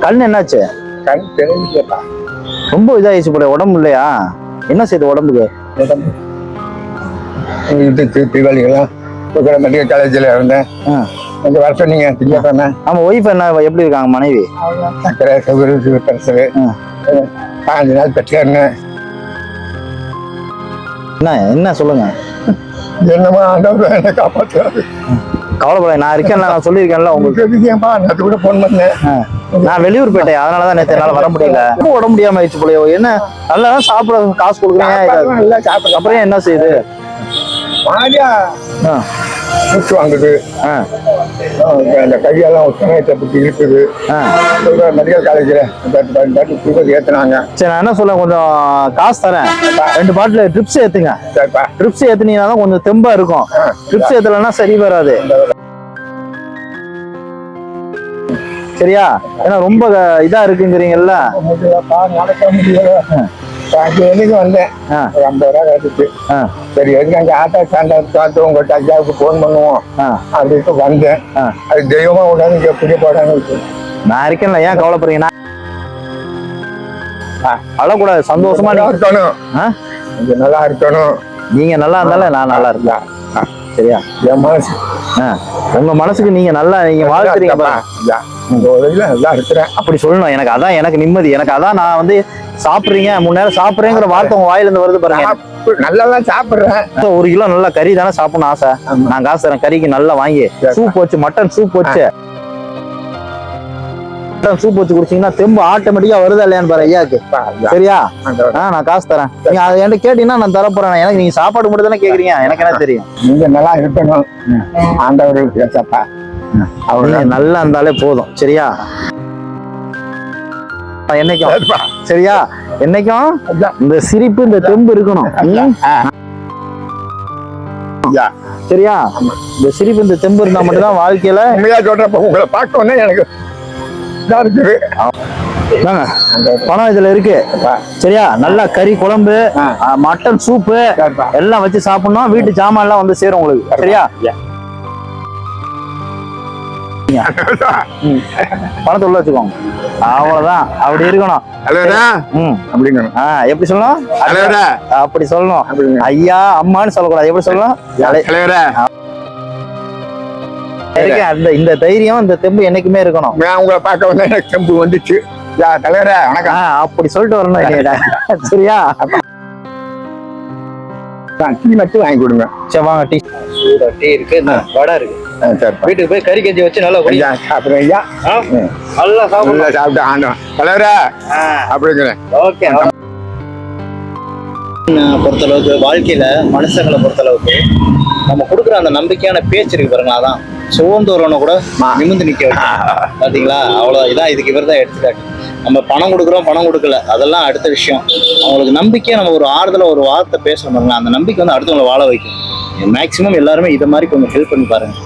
கண் என்னாச்சு? கண் தெரிஞ்சுப்பா. ரொம்ப இதாயிடுச்சு போல, உடம்பு இல்லையா? என்ன செய்யுது உடம்புக்கு? உடம்பு இது தீபாவளிக்கெல்லாம் மெடிக்கல் காலேஜில் இருந்தேன். கொஞ்சம் வர சொன்னீங்க திங்கக்கிழமை. ஆமா, ஒய்ஃப் என்ன எப்படி இருக்காங்க? மனைவி சக்கரை சுகரு பிரஷரு 5 நாள் பெற்றாருங்க. என்ன சொல்லுங்க. என்னமா ஆண்டவர் என்ன காப்பாற்றுறாரு. கவலைப்பட, நான் இருக்கேன், நான் சொல்லியிருக்கேன்ல உங்களுக்கு. நேற்று கூட ஃபோன் பண்ணேன். நான் வெளியூர் போயிட்டேன், அதனாலதான் நேற்று என்னால வர முடியல. உடம்பு முடியாம ஆயிடுச்சு போலயோ. என்ன நல்லா சாப்பிட காசு கொடுக்குறீங்க, நல்லா சாப்பிட அப்புறம் என்ன செய்யுது? மாதிரியா மூச்சு வாங்குது. அந்த கையெல்லாம் ஒத்தனையத்தை பற்றி இருக்குது. மெடிக்கல் காலேஜில் ஏற்றுனாங்க. சரி, நான் என்ன சொல்ல, கொஞ்சம் காசு தரேன், 2 பாட்டில் ட்ரிப்ஸ் ஏற்றுங்க. ட்ரிப்ஸ் ஏற்றுனீங்கன்னா தான் கொஞ்சம் தெம்பா இருக்கும். ட்ரிப்ஸ் ஏற்றலைன்னா சரி வராது. சரியா? ஏன்னா ரொம்ப இதா இருக்குங்கிறீங்கல்ல. நடக்க முடியல. எனக்கு வந்தேன், ஒரு 50 ரூபா கிடைச்சிச்சு. சரி, எதுக்கு அங்கே ஆட்டோ ஸ்டாண்டை பார்த்து உங்கள்கிட்ட ஐயாவுக்கு ஃபோன் பண்ணுவோம் அப்படின்ட்டு வந்தேன். அது தெய்வமா விடாது, இங்கே புரிய போடான்னு நான் இருக்கேன்ல, ஏன் கவலைப்படுறீங்கன்னா? அழக்கூடாது, சந்தோஷமா இருக்கணும். இங்க நல்லா இருக்கணும். நீங்க நல்லா இருந்தாலும் நான் நல்லா இருக்கேன். சரியா? என் மனசு உங்க மனசுக்கு நீங்க நல்லா வாழ்த்துறீங்க. நல்லா இருக்கிறேன் அப்படி சொல்லணும். எனக்கு அதான் எனக்கு நிம்மதி. எனக்கு அதான் நான் வந்து சாப்பிடுறீங்க, 3 நேரம் சாப்பிடுறேங்கிற வார்த்தை உங்க வாயில இருந்து வருது பாருங்க. நல்லா சாப்பிடுறேன். 1 கிலோ நல்லா கறி தானே சாப்பிடணும் ஆசை. நான் காசு தரேன், கறிக்கு நல்லா வாங்கி சூப் வச்சு, மட்டன் சூப் வச்சு, சூப் வச்சு குடிச்சீங்கன்னா தெம்பு ஆட்டோமேட்டிக்கா வருதா இல்லையான்னு பாரு ஐயாக்கு. சரியா? நான் காசு தரேன், நீங்க அதை என்கிட்ட கேட்டீங்கன்னா நான் தர போறேன். எனக்கு நீங்க சாப்பாடு மட்டும் தானே கேக்குறீங்க, எனக்கு என்ன தெரியும். நீங்க நல்லா இருக்கணும். ஆண்டவர் அவங்க நல்லா இருந்தாலே போதும். சரியா? என்னைக்கும் சரியா? என்னைக்கும் இந்த சிரிப்பு, இந்த தெம்பு இருக்கணும். சரியா? இந்த சிரிப்பு, இந்த தெம்பு இருந்தா மட்டும்தான் வாழ்க்கையில. சொல்றப்ப உங்களை பார்க்கணும் எனக்கு பணம் இதுல இருக்கு. சரியா? நல்லா கறி குழம்பு, மட்டன் சூப்பு எல்லாம் வச்சு சாப்பிடணும். வீட்டு ஜாமான் எல்லாம் வந்து சேரும் உங்களுக்கு. சரியா? பணத்தை உள்ள வச்சுக்கோங்க, அவ்வளவுதான். அப்படி இருக்கணும். எப்படி சொல்லணும்? அப்படி சொல்லணும். ஐயா அம்மான்னு சொல்லக்கூடாது. எப்படி சொல்லணும்? அந்த இந்த தைரியம், இந்த தெம்பு என்னைக்குமே இருக்கணும். உங்களை பார்க்க வந்து எனக்கு தெம்பு வந்துச்சு. தலைவரே வணக்கம் அப்படி சொல்லிட்டு வரணும். சரியா? டீ மட்டும் வாங்கி கொடுங்க. சரி வாங்க, டீ இருக்கு, வடை இருக்கு. வீட்டுக்கு போய் கறி கஞ்சி வச்சு நல்லா சாப்பிடுங்க ஐயா. நல்லா சாப்பிட்டு ஆண்டோம் தலைவரே அப்படிங்கிறேன். ஓகே. பொறுத்தளவுக்கு வாழ்க்கையில மனுஷங்களை பொறுத்தளவுக்கு நம்ம கொடுக்குற அந்த நம்பிக்கையான பேச்சு இருக்கு பாருங்க, அதான் சோர்ந்தவரவனை கூட நிமிர்ந்து நிக்க பாத்தீங்களா? அவ்வளவு இதான். இதுக்கு இவர் தான் எடுத்துக்காட்டு. நம்ம பணம் கொடுக்குறோம், பணம் கொடுக்கல, அதெல்லாம் அடுத்த விஷயம். அவங்களுக்கு நம்பிக்கையா நம்ம ஒரு ஆறுதல ஒரு வார்த்தை பேசணும் பாருங்க, அந்த நம்பிக்கை வந்து அடுத்தவங்களை வாழ வைக்கும். மேக்சிமம் எல்லாருமே இதை மாதிரி கொஞ்சம் ஹெல்ப் பண்ணி பாருங்க.